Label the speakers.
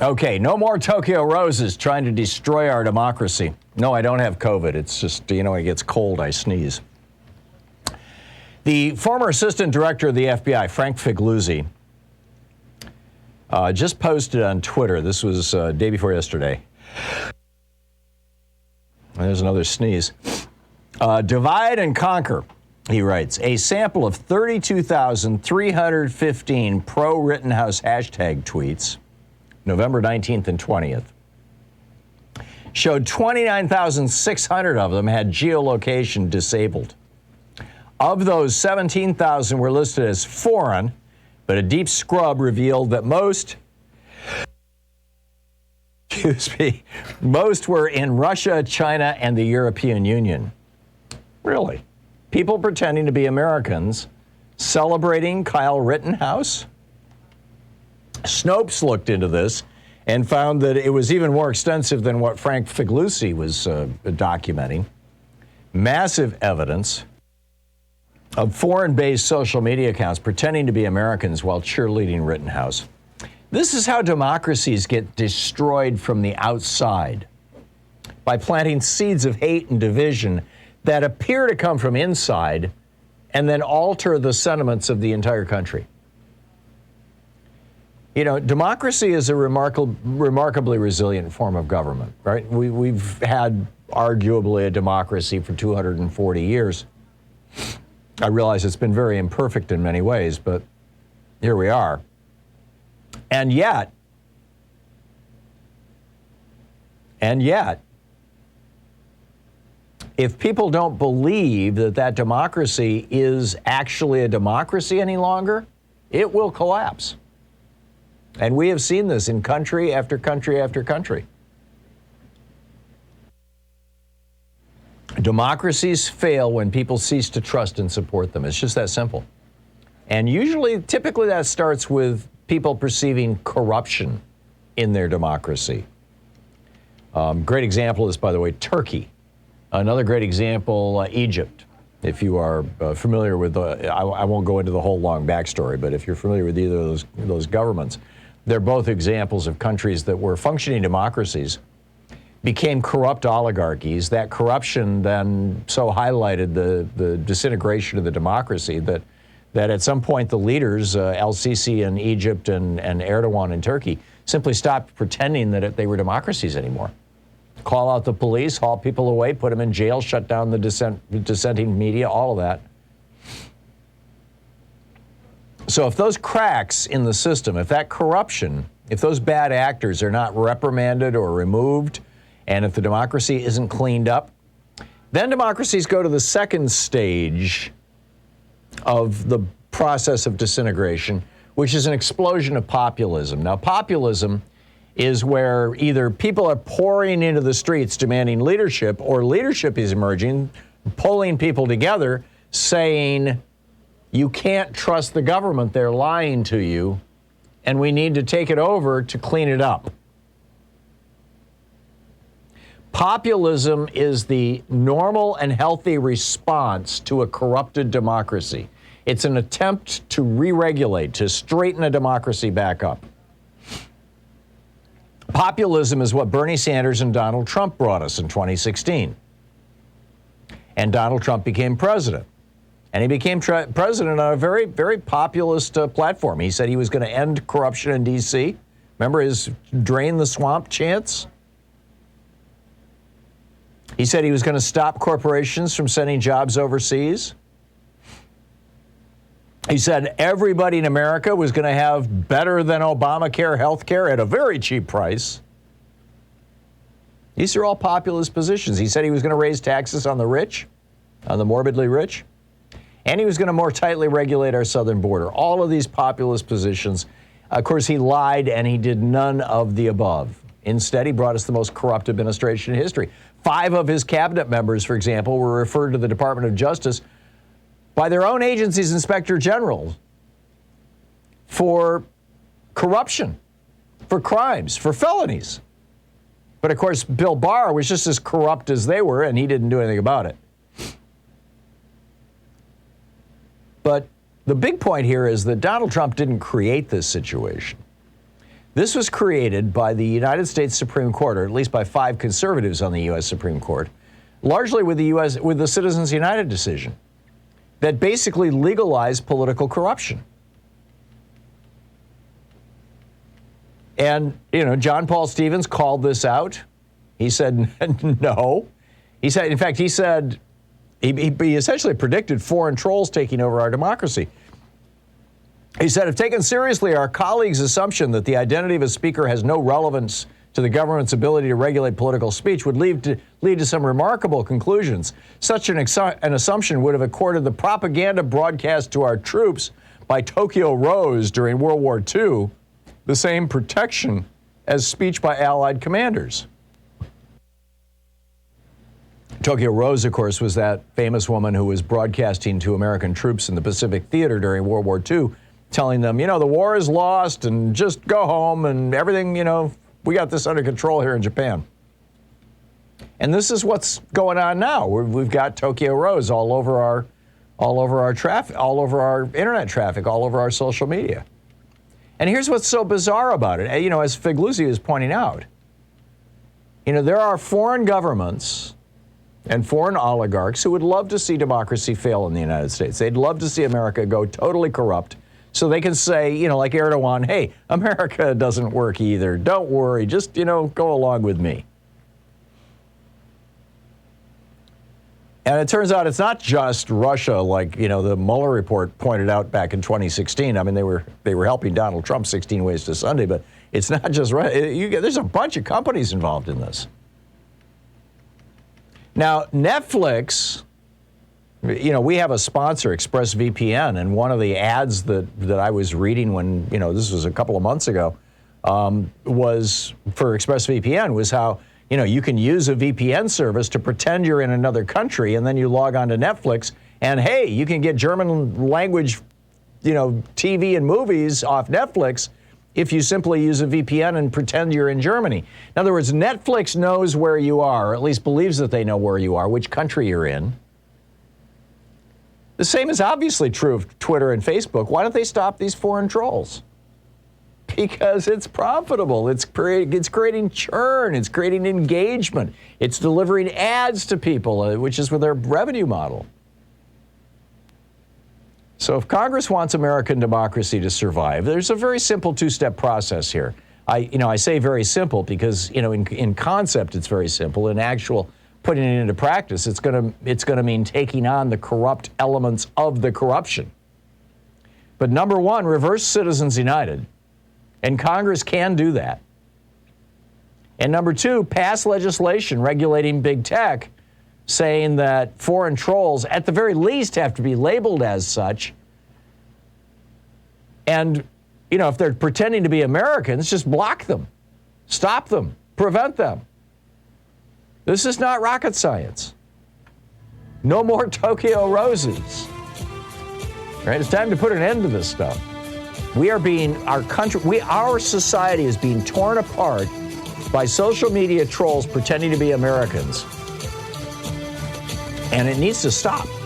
Speaker 1: Okay, no more Tokyo roses trying to destroy our democracy. No, I don't have COVID. It's just, when it gets cold, I sneeze. The former assistant director of the FBI, Frank Figliuzzi, just posted on Twitter. This was day before yesterday. There's another sneeze. Divide and conquer, he writes. A sample of 32,315 pro-Rittenhouse hashtag tweets, November 19th and 20th, showed 29,600 of them had geolocation disabled. Of those, 17,000 were listed as foreign, but a deep scrub revealed that most were in Russia, China, and the European Union. Really? People pretending to be Americans celebrating Kyle Rittenhouse? Snopes looked into this and found that it was even more extensive than what Frank Figliuzzi was documenting. Massive evidence of foreign-based social media accounts pretending to be Americans while cheerleading Rittenhouse. This is how democracies get destroyed from the outside, by planting seeds of hate and division that appear to come from inside and then alter the sentiments of the entire country. Democracy is a remarkably resilient form of government, right? We've had arguably a democracy for 240 years. I realize it's been very imperfect in many ways, but here we are. And yet, if people don't believe that democracy is actually a democracy any longer, it will collapse. And we have seen this in country after country after country. Democracies fail when people cease to trust and support them. It's just that simple. And typically that starts with people perceiving corruption in their democracy. Great example is, by the way, Turkey. Another great example, Egypt. If you are familiar with, I won't go into the whole long backstory, but if you're familiar with either of those governments, they're both examples of countries that were functioning democracies, became corrupt oligarchies. That corruption then so highlighted the disintegration of the democracy that at some point the leaders, El-Sisi in Egypt and Erdogan in Turkey, simply stopped pretending that they were democracies anymore. Call out the police, haul people away, put them in jail, shut down the dissenting media, all of that. So if those cracks in the system, if that corruption, if those bad actors are not reprimanded or removed, and if the democracy isn't cleaned up, then democracies go to the second stage of the process of disintegration, which is an explosion of populism. Now, populism is where either people are pouring into the streets demanding leadership, or leadership is emerging, pulling people together, saying, you can't trust the government, they're lying to you, and we need to take it over to clean it up. Populism is the normal and healthy response to a corrupted democracy. It's an attempt to re-regulate, to straighten a democracy back up. Populism is what Bernie Sanders and Donald Trump brought us in 2016. And Donald Trump became president. And he became president on a very, very populist platform. He said he was going to end corruption in D.C. Remember his drain the swamp chants? He said he was going to stop corporations from sending jobs overseas. He said everybody in America was going to have better than Obamacare health care at a very cheap price. These are all populist positions. He said he was going to raise taxes on the rich, on the morbidly rich, and he was going to more tightly regulate our southern border. All of these populist positions. Of course, he lied and he did none of the above. Instead, he brought us the most corrupt administration in history. 5 of his cabinet members, for example, were referred to the Department of Justice by their own agency's inspector general for corruption, for crimes, for felonies. But of course, Bill Barr was just as corrupt as they were, and he didn't do anything about it. But the big point here is that Donald Trump didn't create this situation. This was created by the United States Supreme Court, or at least by 5 conservatives on the U.S. Supreme Court, largely with the Citizens United decision, that basically legalized political corruption. And, John Paul Stevens called this out. He said, no. He said, in fact, he essentially predicted foreign trolls taking over our democracy. He said, if taken seriously, our colleagues' assumption that the identity of a speaker has no relevance to the government's ability to regulate political speech would lead to some remarkable conclusions. Such an assumption would have accorded the propaganda broadcast to our troops by Tokyo Rose during World War II the same protection as speech by Allied commanders. Tokyo Rose, of course, was that famous woman who was broadcasting to American troops in the Pacific Theater during World War II, telling them, the war is lost and just go home and everything, we got this under control here in Japan. And this is what's going on now. We've got Tokyo Rose all over our traffic, all over our internet traffic, all over our social media. And here's what's so bizarre about it. As Figluzzi is pointing out, there are foreign governments and foreign oligarchs who would love to see democracy fail in the United States. They'd love to see America go totally corrupt so they can say, like Erdogan, hey, America doesn't work either. Don't worry. Just, go along with me. And it turns out it's not just Russia, like, the Mueller report pointed out back in 2016. I mean, they were helping Donald Trump 16 ways to Sunday, but it's not just Russia. There's a bunch of companies involved in this. Now, Netflix, we have a sponsor, ExpressVPN, and one of the ads that I was reading when, this was a couple of months ago, was for ExpressVPN, was how, you can use a VPN service to pretend you're in another country, and then you log on to Netflix, and hey, you can get German language, TV and movies off Netflix if you simply use a VPN and pretend you're in Germany. In other words, Netflix knows where you are, or at least believes that they know where you are, which country you're in. The same is obviously true of Twitter and Facebook. Why don't they stop these foreign trolls? Because it's profitable. It's creating churn. It's creating engagement. It's delivering ads to people, which is with their revenue model. So if Congress wants American democracy to survive, there's a very simple 2-step process here. I say very simple because, in concept it's very simple. In actual putting it into practice, it's going to mean taking on the corrupt elements of the corruption. But number one, reverse Citizens United. And Congress can do that. And number two, pass legislation regulating big tech, saying that foreign trolls, at the very least, have to be labeled as such. And, if they're pretending to be Americans, just block them, stop them, prevent them. This is not rocket science. No more Tokyo Roses. Right? It's time to put an end to this stuff. Our society is being torn apart by social media trolls pretending to be Americans. And it needs to stop.